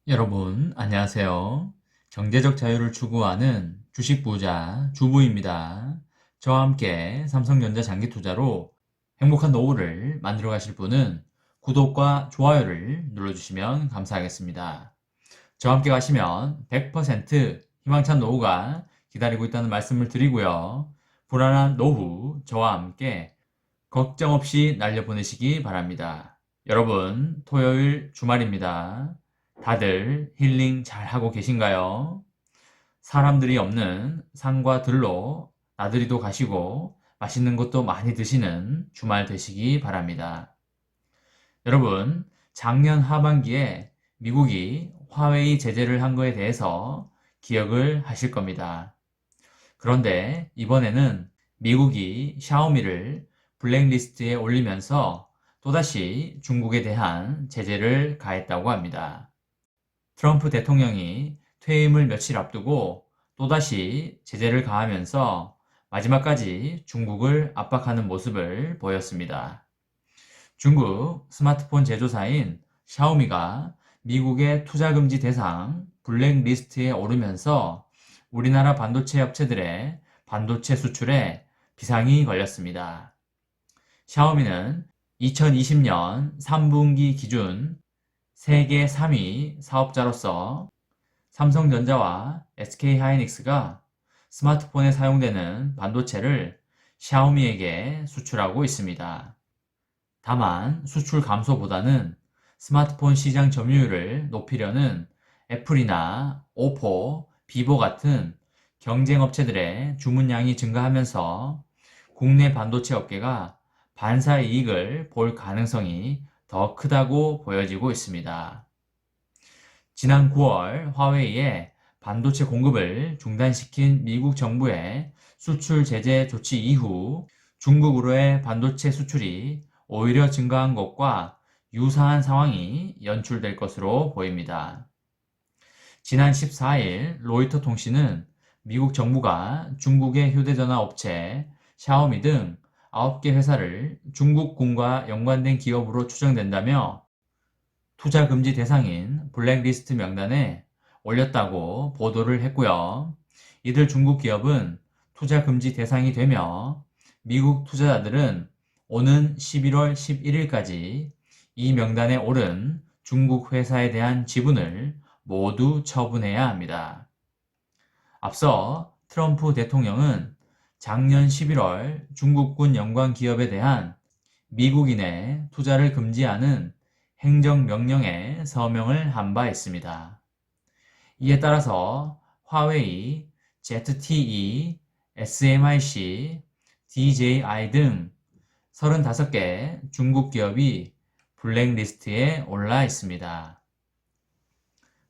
여러분, 안녕하세요. 경제적 자유를 추구하는 주식 부자 주부입니다. 저와 함께 삼성전자 장기 투자로 행복한 노후를 만들어 가실 분은 구독과 좋아요를 눌러주시면 감사하겠습니다. 저와 함께 가시면 100% 희망찬 노후가 기다리고 있다는 말씀을 드리고요. 불안한 노후 저와 함께 걱정 없이 날려보내시기 바랍니다. 여러분, 토요일 주말입니다. 다들 힐링 잘 하고 계신가요? 사람들이 없는 산과 들로 나들이도 가시고 맛있는 것도 많이 드시는 주말 되시기 바랍니다. 여러분, 작년 하반기에 미국이 화웨이 제재를 한 거에 대해서 기억을 하실 겁니다. 그런데 이번에는 미국이 샤오미를 블랙리스트에 올리면서 또다시 중국에 대한 제재를 가했다고 합니다. 트럼프 대통령이 퇴임을 며칠 앞두고 또다시 제재를 가하면서 마지막까지 중국을 압박하는 모습을 보였습니다. 중국 스마트폰 제조사인 샤오미가 미국의 투자금지 대상 블랙리스트에 오르면서 우리나라 반도체 업체들의 반도체 수출에 비상이 걸렸습니다. 샤오미는 2020년 3분기 기준 세계 3위 사업자로서 삼성전자와 SK하이닉스가 스마트폰에 사용되는 반도체를 샤오미에게 수출하고 있습니다. 다만 수출 감소보다는 스마트폰 시장 점유율을 높이려는 애플이나 오포, 비보 같은 경쟁 업체들의 주문량이 증가하면서 국내 반도체 업계가 반사 이익을 볼 가능성이 더 크다고 보여지고 있습니다. 지난 9월 화웨이의 반도체 공급을 중단시킨 미국 정부의 수출 제재 조치 이후 중국으로의 반도체 수출이 오히려 증가한 것과 유사한 상황이 연출될 것으로 보입니다. 지난 14일 로이터 통신은 미국 정부가 중국의 휴대전화 업체 샤오미 등 9개 회사를 중국군과 연관된 기업으로 추정된다며 투자 금지 대상인 블랙리스트 명단에 올렸다고 보도를 했고요. 이들 중국 기업은 투자 금지 대상이 되며 미국 투자자들은 오는 11월 11일까지 이 명단에 오른 중국 회사에 대한 지분을 모두 처분해야 합니다. 앞서 트럼프 대통령은 작년 11월 중국군 연관 기업에 대한 미국인의 투자를 금지하는 행정명령에 서명을 한 바 있습니다. 이에 따라서 화웨이, ZTE, SMIC, DJI 등 35개 중국 기업이 블랙리스트에 올라 있습니다.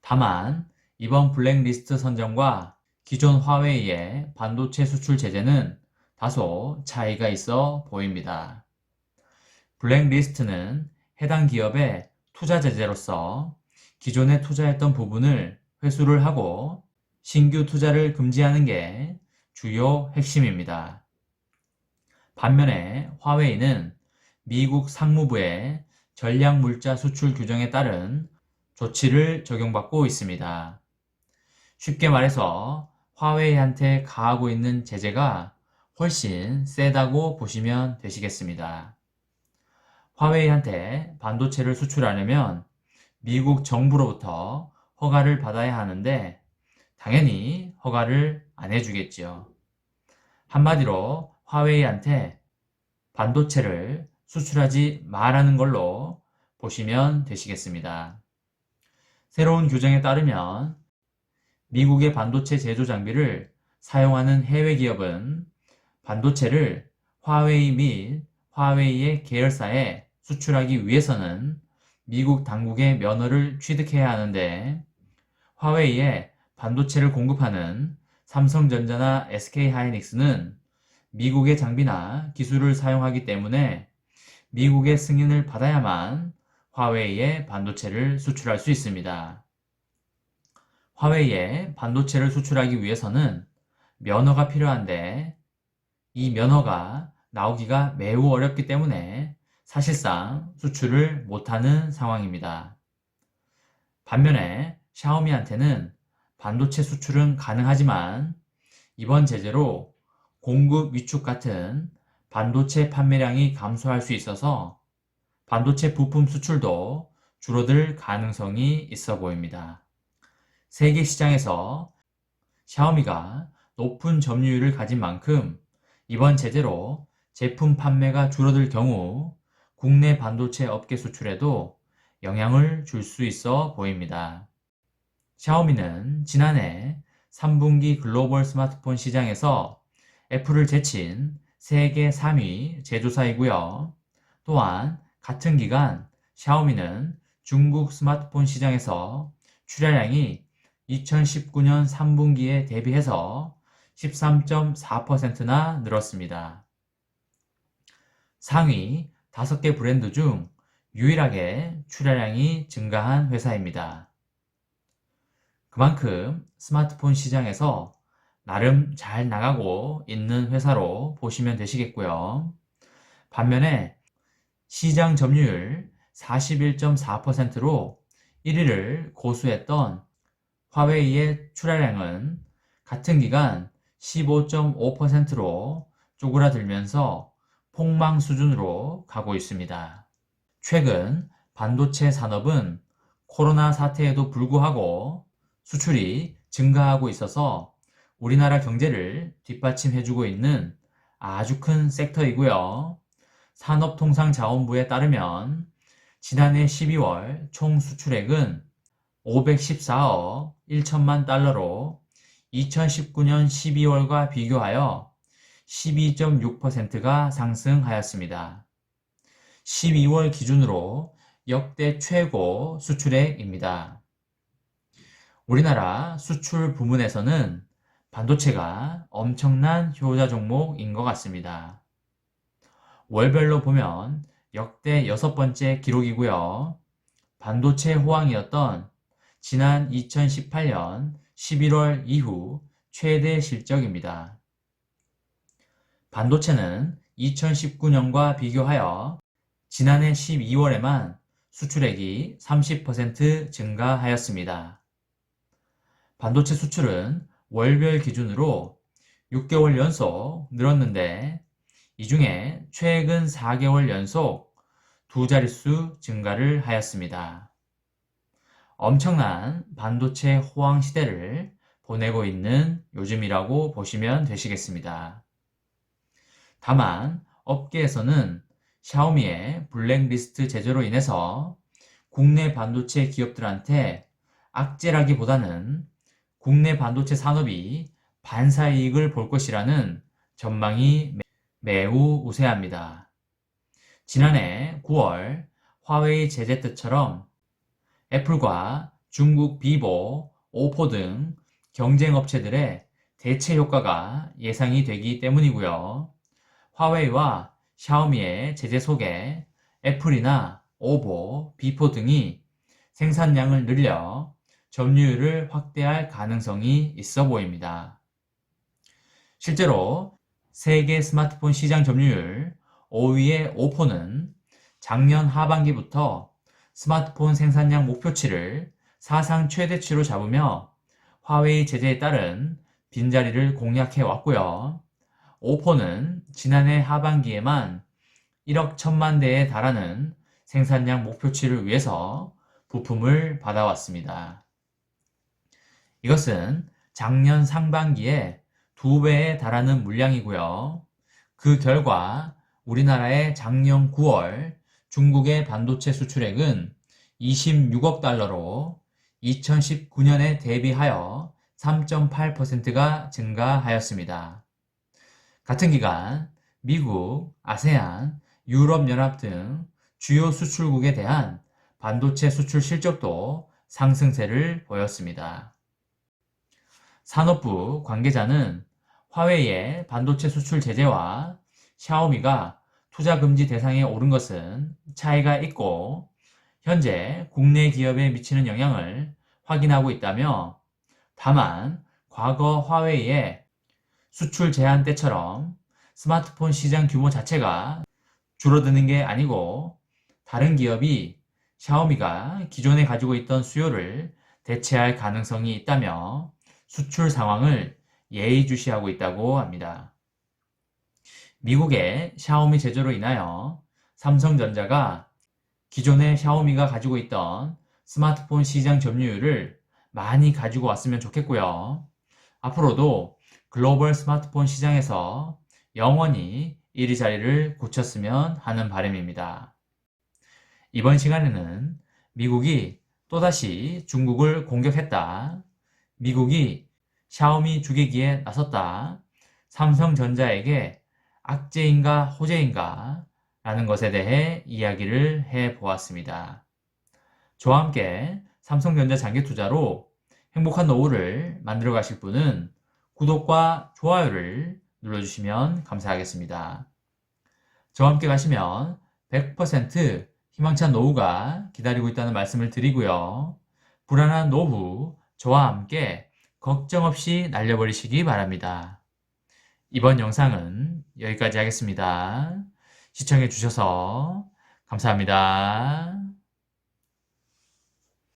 다만 이번 블랙리스트 선정과 기존 화웨이의 반도체 수출 제재는 다소 차이가 있어 보입니다. 블랙리스트는 해당 기업의 투자 제재로서 기존에 투자했던 부분을 회수를 하고 신규 투자를 금지하는 게 주요 핵심입니다. 반면에 화웨이는 미국 상무부의 전략물자 수출 규정에 따른 조치를 적용받고 있습니다. 쉽게 말해서 화웨이한테 가하고 있는 제재가 훨씬 세다고 보시면 되시겠습니다. 화웨이한테 반도체를 수출하려면 미국 정부로부터 허가를 받아야 하는데 당연히 허가를 안 해주겠지요. 한마디로 화웨이한테 반도체를 수출하지 말라는 걸로 보시면 되시겠습니다. 새로운 규정에 따르면 미국의 반도체 제조 장비를 사용하는 해외 기업은 반도체를 화웨이 및 화웨이의 계열사에 수출하기 위해서는 미국 당국의 면허를 취득해야 하는데 화웨이에 반도체를 공급하는 삼성전자나 SK하이닉스는 미국의 장비나 기술을 사용하기 때문에 미국의 승인을 받아야만 화웨이에 반도체를 수출할 수 있습니다. 화웨이에 반도체를 수출하기 위해서는 면허가 필요한데 이 면허가 나오기가 매우 어렵기 때문에 사실상 수출을 못하는 상황입니다. 반면에 샤오미한테는 반도체 수출은 가능하지만 이번 제재로 공급 위축 같은 반도체 판매량이 감소할 수 있어서 반도체 부품 수출도 줄어들 가능성이 있어 보입니다. 세계 시장에서 샤오미가 높은 점유율을 가진 만큼 이번 제재로 제품 판매가 줄어들 경우 국내 반도체 업계 수출에도 영향을 줄 수 있어 보입니다. 샤오미는 지난해 3분기 글로벌 스마트폰 시장에서 애플을 제친 세계 3위 제조사이고요. 또한 같은 기간 샤오미는 중국 스마트폰 시장에서 출하량이 2019년 3분기에 대비해서 13.4%나 늘었습니다. 상위 5개 브랜드 중 유일하게 출하량이 증가한 회사입니다. 그만큼 스마트폰 시장에서 나름 잘 나가고 있는 회사로 보시면 되시겠고요. 반면에 시장 점유율 41.4%로 1위를 고수했던 화웨이의 출하량은 같은 기간 15.5%로 쪼그라들면서 폭망 수준으로 가고 있습니다. 최근 반도체 산업은 코로나 사태에도 불구하고 수출이 증가하고 있어서 우리나라 경제를 뒷받침해주고 있는 아주 큰 섹터이고요. 산업통상자원부에 따르면 지난해 12월 총 수출액은 514억 1천만 달러로 2019년 12월과 비교하여 12.6%가 상승하였습니다. 12월 기준으로 역대 최고 수출액입니다. 우리나라 수출 부문에서는 반도체가 엄청난 효자 종목인 것 같습니다. 월별로 보면 역대 6번째 기록이고요. 반도체 호황이었던 지난 2018년 11월 이후 최대 실적입니다. 반도체는 2019년과 비교하여 지난해 12월에만 수출액이 30% 증가하였습니다. 반도체 수출은 월별 기준으로 6개월 연속 늘었는데 이 중에 최근 4개월 연속 두 자릿수 증가를 하였습니다. 엄청난 반도체 호황 시대를 보내고 있는 요즘이라고 보시면 되시겠습니다. 다만 업계에서는 샤오미의 블랙리스트 제재로 인해서 국내 반도체 기업들한테 악재라기보다는 국내 반도체 산업이 반사이익을 볼 것이라는 전망이 매우 우세합니다. 지난해 9월 화웨이 제재 때처럼 애플과 중국 비보, 오포 등 경쟁 업체들의 대체 효과가 예상이 되기 때문이고요. 화웨이와 샤오미의 제재 속에 애플이나 오보, 비포 등이 생산량을 늘려 점유율을 확대할 가능성이 있어 보입니다. 실제로 세계 스마트폰 시장 점유율 5위의 오포는 작년 하반기부터 스마트폰 생산량 목표치를 사상 최대치로 잡으며 화웨이 제재에 따른 빈자리를 공략해 왔고요. 오포는 지난해 하반기에만 1억 1천만 대에 달하는 생산량 목표치를 위해서 부품을 받아왔습니다. 이것은 작년 상반기에 2배에 달하는 물량이고요. 그 결과 우리나라의 작년 9월 중국의 반도체 수출액은 26억 달러로 2019년에 대비하여 3.8%가 증가하였습니다. 같은 기간 미국, 아세안, 유럽연합 등 주요 수출국에 대한 반도체 수출 실적도 상승세를 보였습니다. 산업부 관계자는 화웨이의 반도체 수출 제재와 샤오미가 투자 금지 대상에 오른 것은 차이가 있고 현재 국내 기업에 미치는 영향을 확인하고 있다며 다만 과거 화웨이의 수출 제한 때처럼 스마트폰 시장 규모 자체가 줄어드는 게 아니고 다른 기업이 샤오미가 기존에 가지고 있던 수요를 대체할 가능성이 있다며 수출 상황을 예의주시하고 있다고 합니다. 미국의 샤오미 제조로 인하여 삼성전자가 기존의 샤오미가 가지고 있던 스마트폰 시장 점유율을 많이 가지고 왔으면 좋겠고요. 앞으로도 글로벌 스마트폰 시장에서 영원히 1위 자리를 굳혔으면 하는 바람입니다. 이번 시간에는 미국이 또다시 중국을 공격했다, 미국이 샤오미 죽이기에 나섰다, 삼성전자에게 악재인가 호재인가 라는 것에 대해 이야기를 해보았습니다. 저와 함께 삼성전자 장기투자로 행복한 노후를 만들어 가실 분은 구독과 좋아요를 눌러주시면 감사하겠습니다. 저와 함께 가시면 100% 희망찬 노후가 기다리고 있다는 말씀을 드리고요. 불안한 노후 저와 함께 걱정 없이 날려버리시기 바랍니다. 이번 영상은 여기까지 하겠습니다. 시청해 주셔서 감사합니다.